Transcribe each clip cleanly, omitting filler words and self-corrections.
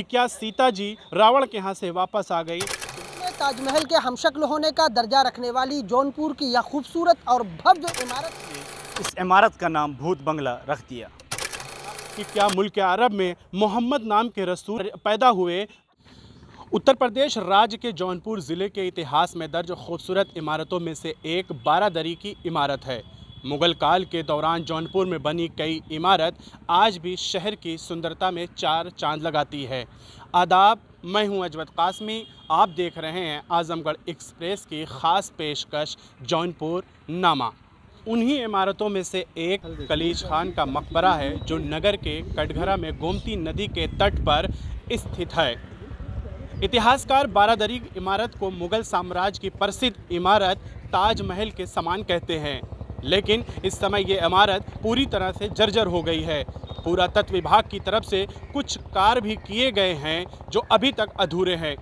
क्या सीता जी रावण के यहाँ से वापस आ गई? ताजमहल के हमशक्ल होने का दर्जा रखने वाली जौनपुर की यह खूबसूरत और भव्य इमारत, इस इमारत का नाम भूत बंगला रख दिया। कि क्या मुल्क अरब में मोहम्मद नाम के रसूल पैदा हुए? उत्तर प्रदेश राज्य के जौनपुर ज़िले के इतिहास में दर्ज खूबसूरत इमारतों में से एक बारादरी की इमारत है। मुग़ल काल के दौरान जौनपुर में बनी कई इमारत आज भी शहर की सुंदरता में चार चांद लगाती है। आदाब, मैं हूं अजवद कासमी। आप देख रहे हैं आज़मगढ़ एक्सप्रेस की ख़ास पेशकश जौनपुर नामा। उन्हीं इमारतों में से एक कलीज खान का मकबरा है जो नगर के कटघरा में गोमती नदी के तट पर स्थित है। इतिहासकार बारादरी इमारत को मुग़ल साम्राज्य की प्रसिद्ध इमारत ताजमहल के समान कहते हैं, लेकिन इस समय ये इमारत पूरी तरह से जर्जर हो गई है। पुरातत्व विभाग की तरफ से कुछ कार्य भी किए गए हैं जो अभी तक अधूरे हैं।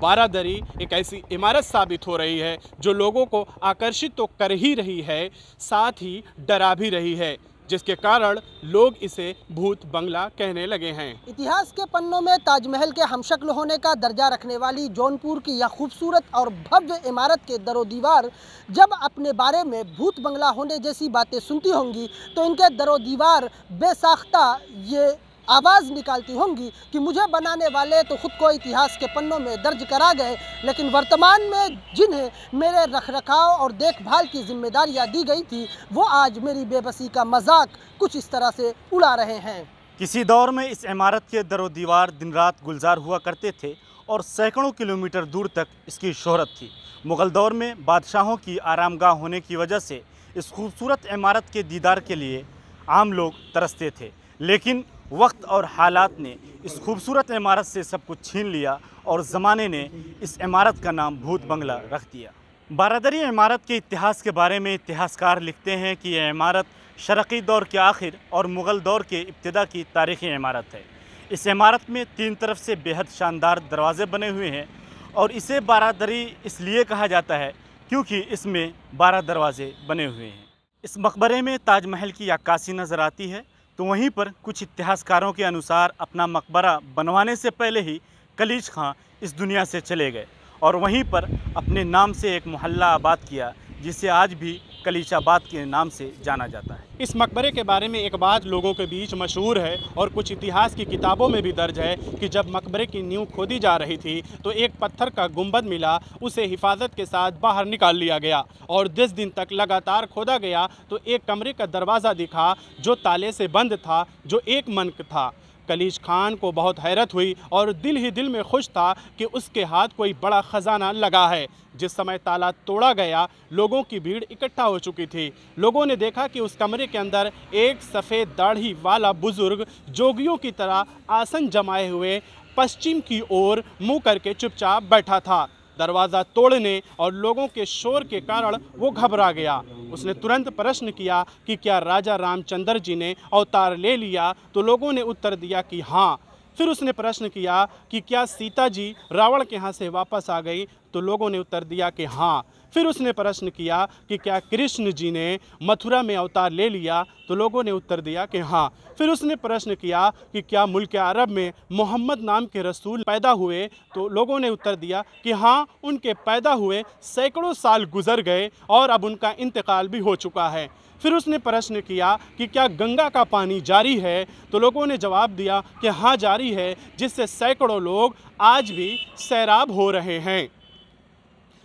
बारादरी एक ऐसी इमारत साबित हो रही है जो लोगों को आकर्षित तो कर ही रही है, साथ ही डरा भी रही है, जिसके कारण लोग इसे भूत बंगला कहने लगे हैं। इतिहास के पन्नों में ताजमहल के हमशक्ल होने का दर्जा रखने वाली जौनपुर की यह खूबसूरत और भव्य इमारत के दरो दीवार जब अपने बारे में भूत बंगला होने जैसी बातें सुनती होंगी तो इनके दरो दीवार बेसाख्ता ये आवाज़ निकालती होंगी कि मुझे बनाने वाले तो ख़ुद को इतिहास के पन्नों में दर्ज करा गए, लेकिन वर्तमान में जिन्हें मेरे रखरखाव और देखभाल की जिम्मेदारियां दी गई थी वो आज मेरी बेबसी का मजाक कुछ इस तरह से उड़ा रहे हैं। किसी दौर में इस इमारत के दरो दीवार दिन रात गुलजार हुआ करते थे और सैकड़ों किलोमीटर दूर तक इसकी शोहरत थी। मुग़ल दौर में बादशाहों की आरामगाह होने की वजह से इस खूबसूरत इमारत के दीदार के लिए आम लोग तरसते थे, लेकिन वक्त और हालात ने इस खूबसूरत इमारत से सब कुछ छीन लिया और ज़माने ने इस इमारत का नाम भूत बंगला रख दिया। बारादरी इमारत के इतिहास के बारे में इतिहासकार लिखते हैं कि यह इमारत शरक़ी दौर के आखिर और मुग़ल दौर के इब्तिदा की तारीख़ी इमारत है। इस इमारत में तीन तरफ से बेहद शानदार दरवाज़े बने हुए हैं और इसे बारादरी इसलिए कहा जाता है क्योंकि इसमें 12 दरवाज़े बने हुए हैं। इस मकबरे में ताजमहल की अक्कासी नज़र आती है, तो वहीं पर कुछ इतिहासकारों के अनुसार अपना मकबरा बनवाने से पहले ही कलीज खां इस दुनिया से चले गए और वहीं पर अपने नाम से एक मोहल्ला आबाद किया जिसे आज भी कलीचाबाद के नाम से जाना जाता है। इस मकबरे के बारे में एक बात लोगों के बीच मशहूर है और कुछ इतिहास की किताबों में भी दर्ज है कि जब मकबरे की नींव खोदी जा रही थी तो एक पत्थर का गुंबद मिला, उसे हिफाजत के साथ बाहर निकाल लिया गया और 10 दिन तक लगातार खोदा गया तो एक कमरे का दरवाज़ा दिखा जो ताले से बंद था, जो एक मन था। कलीज खान को बहुत हैरत हुई और दिल ही दिल में खुश था कि उसके हाथ कोई बड़ा ख़जाना लगा है। जिस समय ताला तोड़ा गया, लोगों की भीड़ इकट्ठा हो चुकी थी। लोगों ने देखा कि उस कमरे के अंदर एक सफ़ेद दाढ़ी वाला बुज़ुर्ग जोगियों की तरह आसन जमाए हुए पश्चिम की ओर मुँह करके चुपचाप बैठा था। दरवाज़ा तोड़ने और लोगों के शोर के कारण वो घबरा गया। उसने तुरंत प्रश्न किया कि क्या राजा रामचंद्र जी ने अवतार ले लिया, तो लोगों ने उत्तर दिया कि हाँ। फिर उसने प्रश्न किया कि क्या सीता जी रावण के यहाँ से वापस आ गई, तो लोगों ने उत्तर दिया कि हाँ। फिर उसने प्रश्न किया कि क्या कृष्ण जी ने मथुरा में अवतार ले लिया, तो लोगों ने उत्तर दिया कि हाँ। फिर उसने प्रश्न किया कि क्या मुल्क अरब में मोहम्मद नाम के रसूल पैदा हुए, तो लोगों ने उत्तर दिया कि हाँ, उनके पैदा हुए सैकड़ों साल गुजर गए और अब उनका इंतकाल भी हो चुका है। फिर उसने प्रश्न किया कि क्या गंगा का पानी जारी है, तो लोगों ने जवाब दिया कि हाँ जारी है, जिससे सैकड़ों लोग आज भी सैराब हो रहे हैं।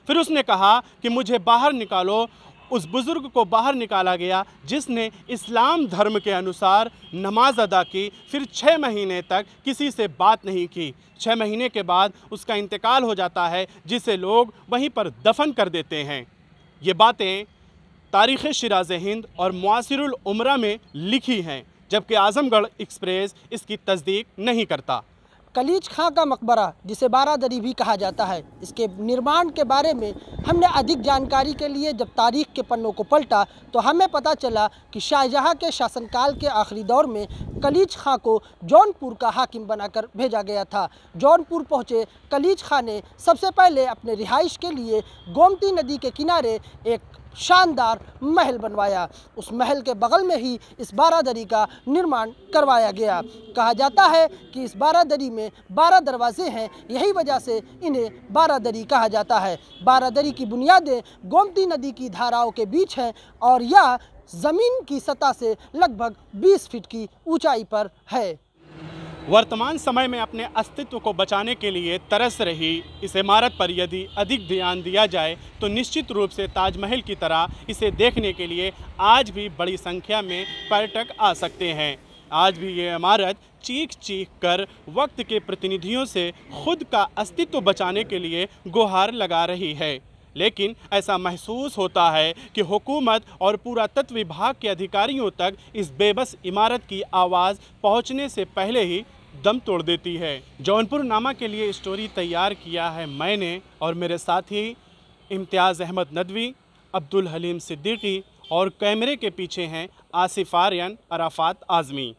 फिर उसने कहा कि मुझे बाहर निकालो। उस बुज़ुर्ग को बाहर निकाला गया जिसने इस्लाम धर्म के अनुसार नमाज अदा की, फिर 6 महीने तक किसी से बात नहीं की। 6 महीने के बाद उसका इंतकाल हो जाता है, जिसे लोग वहीं पर दफन कर देते हैं। ये बातें तारीख़ शिराज़ हिंद और मुआसिरुल उमरा में लिखी हैं, जबकि आज़मगढ़ एक्सप्रेस इसकी तस्दीक नहीं करता। कलीज खां का मकबरा, जिसे बारादरी भी कहा जाता है, इसके निर्माण के बारे में हमने अधिक जानकारी के लिए जब तारीख़ के पन्नों को पलटा तो हमें पता चला कि शाहजहाँ के शासनकाल के आखिरी दौर में कलीज खां को जौनपुर का हाकिम बनाकर भेजा गया था। जौनपुर पहुँचे कलीज खां ने सबसे पहले अपने रिहाइश के लिए गोमती नदी के किनारे एक शानदार महल बनवाया। उस महल के बगल में ही इस बारादरी का निर्माण करवाया गया। कहा जाता है कि इस बारादरी में 12 दरवाजे हैं, यही वजह से इन्हें बारादरी कहा जाता है। बारादरी की बुनियादें गोमती नदी की धाराओं के बीच हैं और यह ज़मीन की सतह से लगभग 20 फीट की ऊंचाई पर है। वर्तमान समय में अपने अस्तित्व को बचाने के लिए तरस रही इस इमारत पर यदि अधिक ध्यान दिया जाए तो निश्चित रूप से ताजमहल की तरह इसे देखने के लिए आज भी बड़ी संख्या में पर्यटक आ सकते हैं। आज भी ये इमारत चीख चीख कर वक्त के प्रतिनिधियों से खुद का अस्तित्व बचाने के लिए गुहार लगा रही है, लेकिन ऐसा महसूस होता है कि हुकूमत और पुरातत्व विभाग के अधिकारियों तक इस बेबस इमारत की आवाज़ पहुंचने से पहले ही दम तोड़ देती है। जौनपुर नामा के लिए स्टोरी तैयार किया है मैंने और मेरे साथी इम्तियाज़ अहमद नदवी, अब्दुल हलीम सिद्दीकी और कैमरे के पीछे हैं आसिफ आर्यन, अराफात आज़मी।